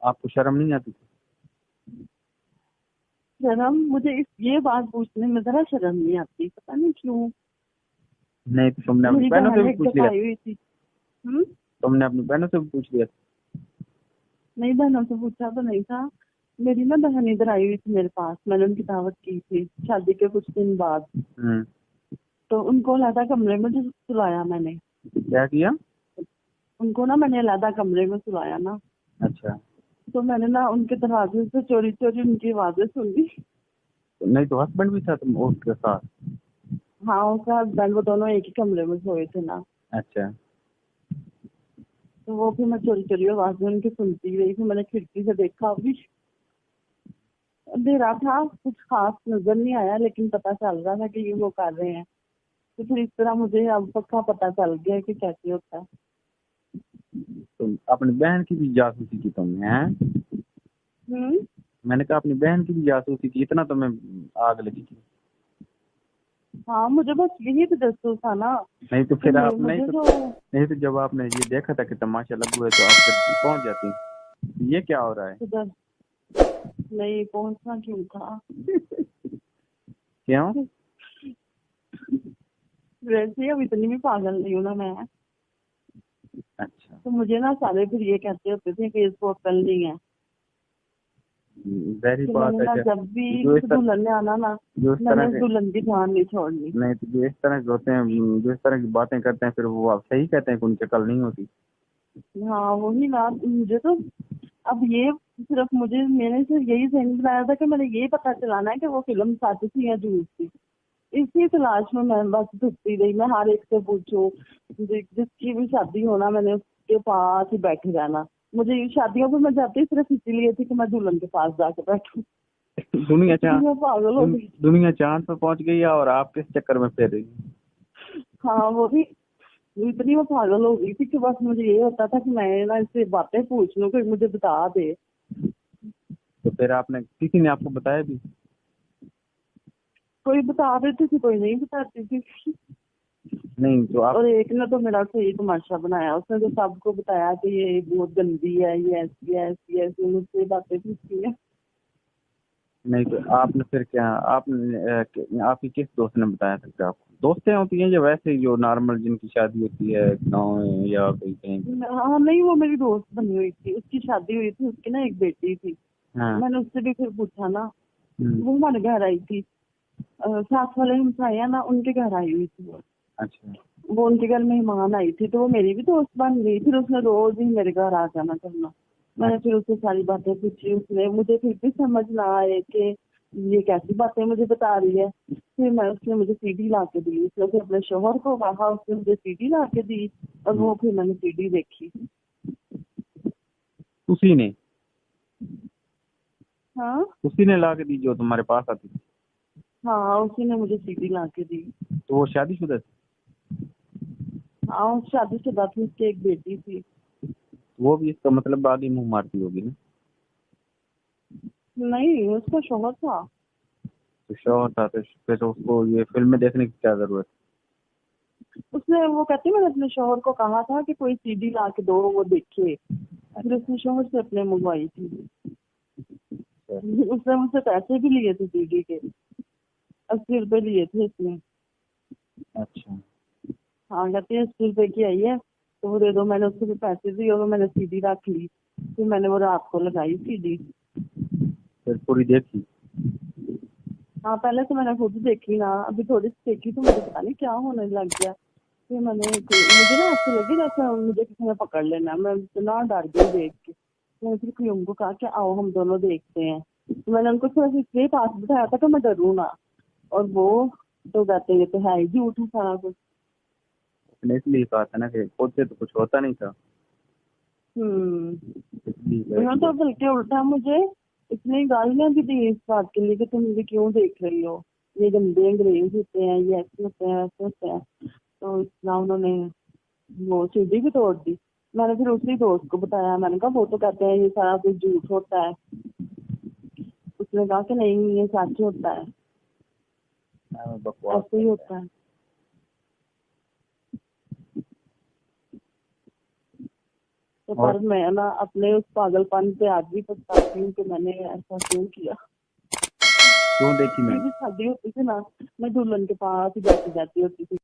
आपको शर्म नहीं आती थी? शर्म मुझे ये बात पूछने में जरा शर्म नहीं आती, पता नहीं क्यों। नहीं तो तुमने अपनी मेरी बहनों से बहन भी एक पूछ दफा लिया? आई हुई थी। हम्म। तुमने अपनी बहनों से भी पूछ लिया? नहीं, बहनों से पूछा तो नहीं था। मेरी ना बहन इधर आई हुई थी मेरे पास, मैंने उनकी दावत की थी शादी के कुछ दिन बाद। हम्म। तो उनको अलग कमरे में जो सुलाया मैंने। क्या किया? उनको ना मैंने अलग कमरे में सुलाया ना। अच्छा। तो मैंने ना उनके दरवाजे से चोरी चोरी उनकी आवाजें सुनी। नहीं तो हस्बैंड भी था तुम उसके साथ? हाँ, उसका हस्बैंड, वो दोनों एक ही कमरे में सोए थे ना। अच्छा। तो वो फिर मैं चोरी चोरी आवाजें उनकी सुनती रही, फिर मैंने खिड़की से देखा। अभी अंधेरा था, कुछ खास नजर नहीं आया, लेकिन पता चल रहा था कि ये वो कर रहे हैं। तो फिर इस तरह मुझे अब पक्का पता चल गया कि कैसे होता है। तो अपनी बहन की भी जासूसी की तुमने, हैं? हम्म। मैंने कहा अपनी बहन की भी जासूसी की, इतना तुम्हें आग लगी थी? हाँ, मुझे बस यही तो जसूस था ना। नहीं तो कि फिर आप नहीं मुझे तो जो नहीं तो जब आपने ये देखा था कि तमाशा लगू है तो आप फिर पहुंच जाती। ये क्या हो रहा है? सुधर नहीं पहुंचना क्यों था। क्यों? वैसे अब इतनी भी पागल नहीं हूँ ना मैं। अच्छा। तो मुझे ना सारे फिर ये कहते होते थे कि इसको अक्ल नहीं है। जाहिर कि बात मैंने है ना कि जब भी जो इस किसी तरह दुल्हन ने आना ना, जो इस मैंने तरह उस के दुल्हन की जान नहीं छोड़नी। नहीं तो जो इस तरह के होते हैं, जो इस तरह की बातें करते हैं, फिर वो आप सही कहते हैं कि उनकी अकल नहीं होती। हाँ, वही ना। मुझे तो अब ये सिर्फ मुझे मैंने सिर्फ यही जहन बनाया था कि मैंने ये पता चलाना है कि वो फिल्म सच थी या झूठ थी। इसी तलाश में मैं बस घुसती रही। मैं हर एक से पूछूं, जिसकी भी शादी होना मैंने उसके पास ही बैठे रहना। मुझे ये शादियों पर मैं जाती सिर्फ इसीलिए थी कि मैं दुल्हन के पास जाके बैठूं। दुनिया इतनी चांद मैं पागल हो गई। दुनिया चांद पर पहुंच गई है और आप किस चक्कर में फिर रही हैं? हाँ, वो भी इतनी मैं पागल हो गई थी कि बस मुझे ये होता था कि मैं ना इससे बातें पूछ लूं कि मुझे बता दे। तो फिर आपने किसी ने आपको बताया भी? कोई बता देती थी, कोई नहीं बताती थी। नहीं तो आप और एक ने तो मेरा सही तमाशा बनाया, उसने तो सबको बताया कि ये बहुत गंदी है, ये ऐसी है, ऐसी है, ऐसी, मुझसे बातें पूछती है। नहीं तो आपने फिर क्या आपने आपकी किस दोस्त ने बताया था कि आपको दोस्तें होती हैं या वैसे ही जो नॉर्मल जिनकी शादी होती है गाँव में या कहीं कहीं पे? हाँ नहीं, वो मेरी दोस्त बनी हुई थी, उसकी शादी हुई थी, उसकी ना एक बेटी थी। हाँ। मैंने उससे भी फिर पूछा ना। हम्म। वो हमारे घर आई थी। साथ वाले हमसाए हैं ना, उनके घर आई हुई थी वो। अच्छा। वो उनके घर मेहमान आई थी, तो वो मेरी भी दोस्त बन गई। फिर उसने रोज ही मेरे घर आ जाना करना। मैंने फिर उससे सारी बातें पूछी, उसने मुझे फिर भी समझ ना आए कि ये कैसी बातें मुझे बता रही है। फिर मैं उसने मुझे सीडी ला के दी, उसने फिर अपने शोहर को कहा, उसने मुझे सीडी ला के दी। और हम्म। वो फिर मैंने सीडी देखी। उसी ने हाँ। उसी ने ला के दी जो तुम्हारे पास आती थी? हाँ, उसी ने मुझे सीडी ला के दी। तो वो शादीशुदा थी? हाँ, शादीशुदा थी, उसकी एक बेटी थी। वो भी इसका मतलब बाद ही मुंह मारती होगी ना? नहीं, उसका शोहर था। तो शौहर था तो फिर तो उसको ये फिल्में देखने की क्या जरूरत? उसने, वो कहती, मैंने अपने शोहर को कहा था कि कोई सीडी ला के दो, वो देखे। फिर उसने शोहर से अपने मंगवाई थी। है? उसने मुझसे पैसे भी लिए थे सीडी के। 80 रुपए लिए थे उसने। अच्छा। हाँ, कहती है 80 रुपए की आई है, तो वो दे दो। मैंने उसको फिर पैसे दिए और मैंने सीडी रख ली। फिर मैंने वो रात को लगाई सीडी। फिर पूरी देखी? हाँ, पहले तो मैंने खुद देखी ना, अभी थोड़ी सी देखी तो मुझे पता नहीं क्या होने लग गया। फिर मुझे ना ऐसे लगे जैसे मुझे किसी ने पकड़ लेना। मैं इतना डर गई देख के। मैंने फिर कुयम को कहा कि आओ हम दोनों देखते हैं। तो मैंने उनको थोड़ा सा इसलिए पास बिठाया था कि मैं डरूँ ना। और वो तो कहते हैं ये तो है ही झूठ है सारा कुछ। उसने इसलिए कहा था ना कि खुद से तो कुछ होता नहीं था, हम्म। इसलिए उन्होंने तो बल्कि उल्टा मुझे इतनी गालियां भी दी इस बात के लिए कि तुम मुझे क्यों देख रही हो, ये गंदे अंग्रेज होते हैं, ये ऐसे होते हैं, ऐसे होते हैं। तो इतना उन्होंने वो सीढ़ी भी तोड़ दी। मैंने फिर उसी दोस्त को बताया, मैंने कहा वो तो कहते हैं ये सारा कुछ झूठ होता है। उसने कहा कि नहीं, ये सच होता है, बकवास ऐसे ही करता है। होता है। तो और पर मैं ना अपने उस पागलपन पे आज भी पछताती हूँ कि मैंने ऐसा क्यों किया। क्यों देखी मैंने? मेरी शादी होती थी ना, मैं दुल्हन के पास ही बैठी जाती होती थी।